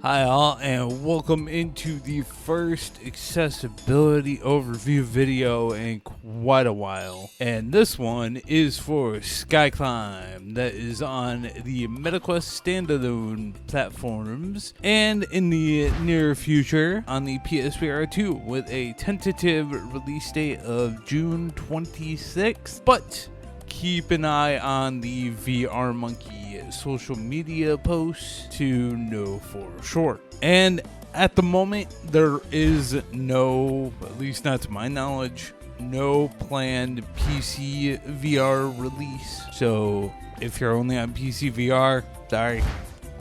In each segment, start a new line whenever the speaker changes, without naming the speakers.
Hi all, and welcome into the first accessibility overview video in quite a while. And this one is for Skyclimb, that is on the MetaQuest standalone platforms and in the near future on the PSVR2 with a tentative release date of June 26th. But keep an eye on the VR Monkey social media posts to know for sure. And at the moment, there is no, at least not to my knowledge, no planned PC VR release. So if you're only on PC VR, sorry.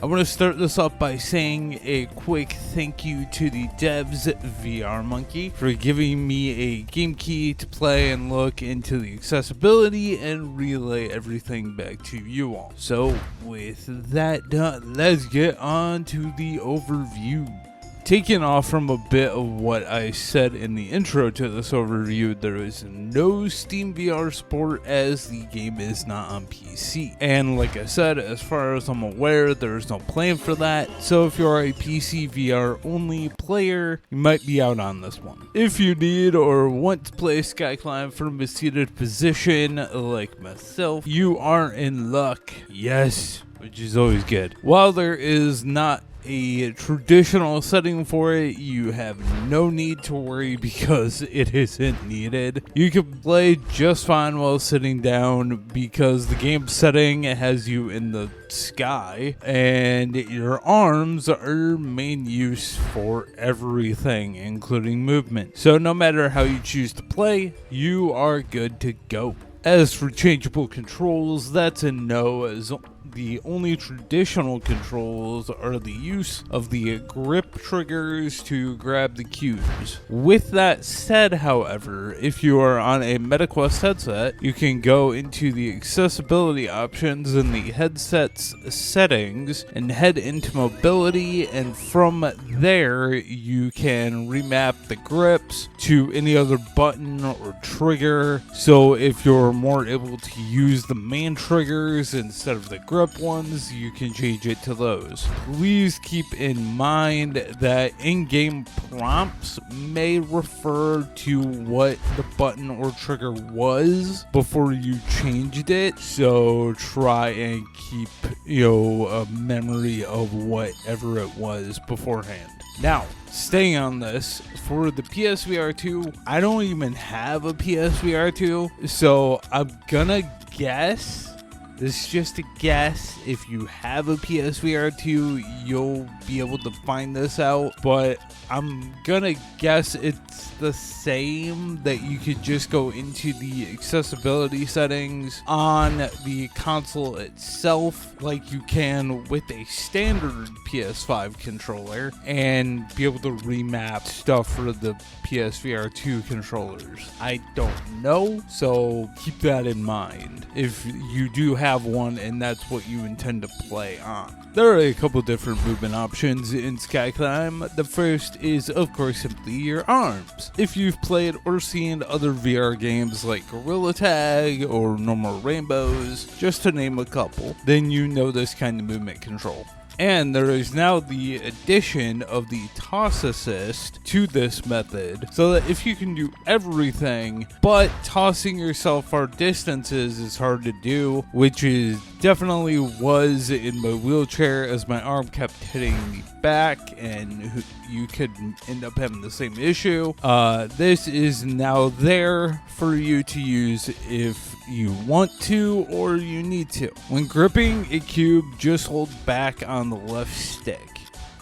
I want to start this off by saying a quick thank you to the devs at VR Monkey for giving me a game key to play and look into the accessibility and relay everything back to you all. So with that done, let's get on to the overview. Taking off from a bit of what I said in the intro to this overview, there is no Steam VR support as the game is not on PC. And like I said, as far as I'm aware, there is no plan for that. So if you're a PC VR only player, you might be out on this one. If you need or want to play Skyclimb from a seated position like myself, you are in luck. Yes, which is always good. While there is not a traditional setting for it, you have no need to worry because it isn't needed. You can play just fine while sitting down because the game setting has you in the sky and your arms are main use for everything, including movement. So no matter how you choose to play, you are good to go. As for changeable controls, that's a no, as the only traditional controls are the use of the grip triggers to grab the cues. With that said, however, if you are on a MetaQuest headset, you can go into the accessibility options in the headset's settings and head into mobility, and from there you can remap the grips to any other button or trigger. So if you're more able to use the main triggers instead of the grip ones, you can change it to those. Please keep in mind that in-game prompts may refer to what the button or trigger was before you changed it, so try and keep a memory of whatever it was beforehand. Now, staying on this, for the PSVR2, I don't even have a PSVR2, so I'm gonna guess, this is just a guess, if you have a PSVR2, you'll be able to find this out, but I'm gonna guess it's the same, that you could just go into the accessibility settings on the console itself like you can with a standard PS5 controller and be able to remap stuff for the PSVR2 controllers. I don't know, so keep that in mind if you do have one and that's what you intend to play on. There are a couple different movement options in Skyclimb. The first is, of course, simply your arms. If you've played or seen other VR games like Gorilla Tag or Normal Rainbows, just to name a couple, then you know this kind of movement control. And there is now the addition of the toss assist to this method, so that if you can do everything, but tossing yourself far distances is hard to do, which is definitely was in my wheelchair as my arm kept hitting the back and you could end up having the same issue. This is now there for you to use if you want to or you need to. When gripping a cube, just hold back on the left stick.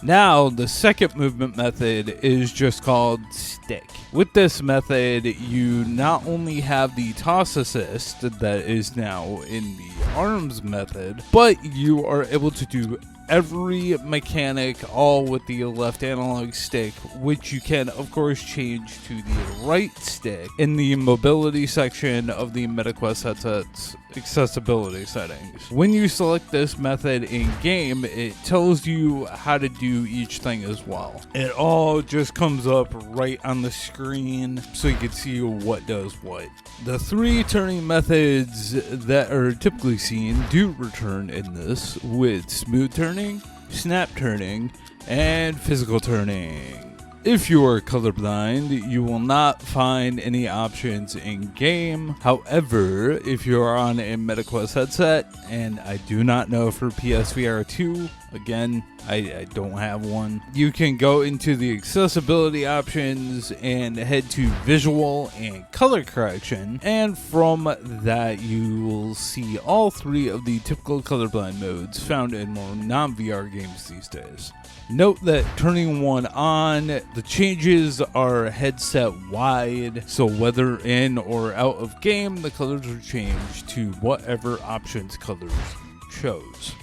Now, the second movement method is just called stick. With this method, you not only have the toss assist that is now in the arms method, but you are able to do every mechanic all with the left analog stick, which you can of course change to the right stick in the mobility section of the MetaQuest headset's accessibility settings. When you select this method in game, it tells you how to do each thing as well. It all just comes up right on the screen so you can see what does what. The three turning methods that are typically seen do return in this, with smooth turning, snap turning, and physical turning. If you are colorblind, you will not find any options in game. However, if you are on a MetaQuest headset, and I do not know for PSVR2, again, I don't have one, you can go into the accessibility options and head to visual and color correction, and from that you will see all three of the typical colorblind modes found in more non-VR games these days. Note that turning one on, the changes are headset wide, so whether in or out of game, the colors are changed to whatever options colors you chose.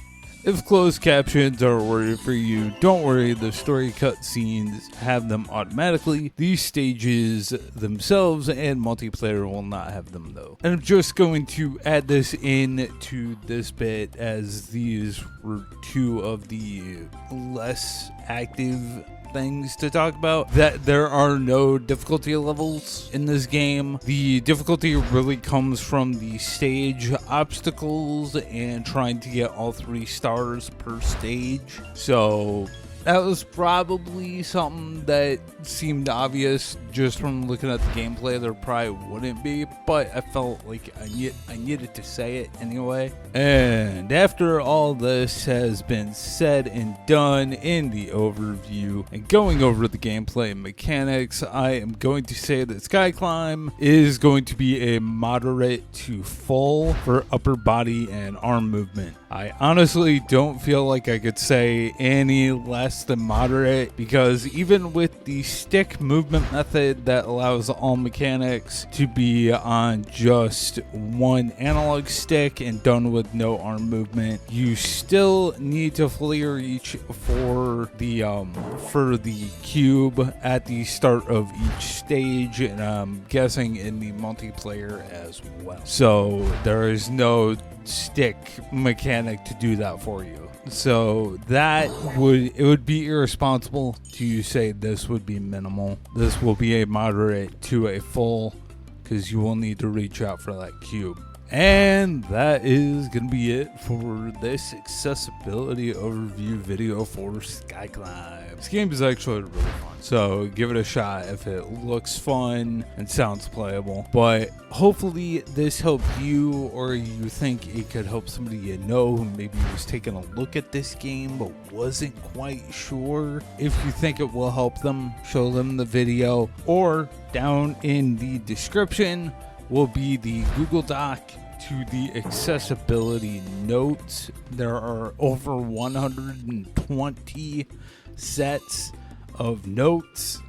If closed captions are a worry for you, don't worry, the story cutscenes have them automatically. These stages themselves and multiplayer will not have them though. And I'm just going to add this in to this bit, as these were two of the less active things to talk about, that there are no difficulty levels in this game. The difficulty really comes from the stage obstacles and trying to get all 3 stars per stage. So that was probably something that seemed obvious just from looking at the gameplay. There probably wouldn't be, but I felt like I needed to say it anyway. And after all this has been said and done in the overview and going over the gameplay and mechanics, I am going to say that Sky Climb is going to be a moderate to full for upper body and arm movement. I honestly don't feel like I could say any less than moderate, because even with the stick movement method that allows all mechanics to be on just one analog stick and done with no arm movement, you still need to fully reach for the cube at the start of each stage, and I'm guessing in the multiplayer as well. So there is no stick mechanic to do that for you. So it would be irresponsible to say this would be minimal. This will be a moderate to a full, because you will need to reach out for that cube. And that is going to be it for this accessibility overview video for Sky Climb. This game is actually really fun, so give it a shot if it looks fun and sounds playable. But hopefully this helped you, or you think it could help somebody you know who maybe was taking a look at this game but wasn't quite sure. If you think it will help them, show them the video, or down in the description will be the Google Doc to the accessibility notes. There are over 120 sets of notes,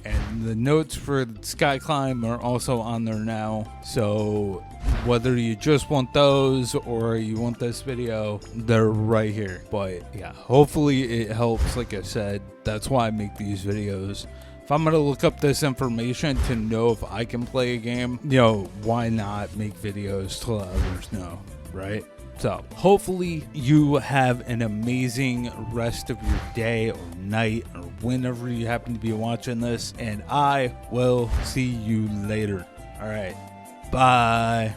and the notes for Sky Climb are also on there now. So whether you just want those or you want this video, they're right here. But yeah, hopefully it helps. Like I said, that's why I make these videos. If I'm going to look up this information to know if I can play a game, why not make videos to let others know, right? So hopefully you have an amazing rest of your day or night or whenever you happen to be watching this, and I will see you later. All right, bye.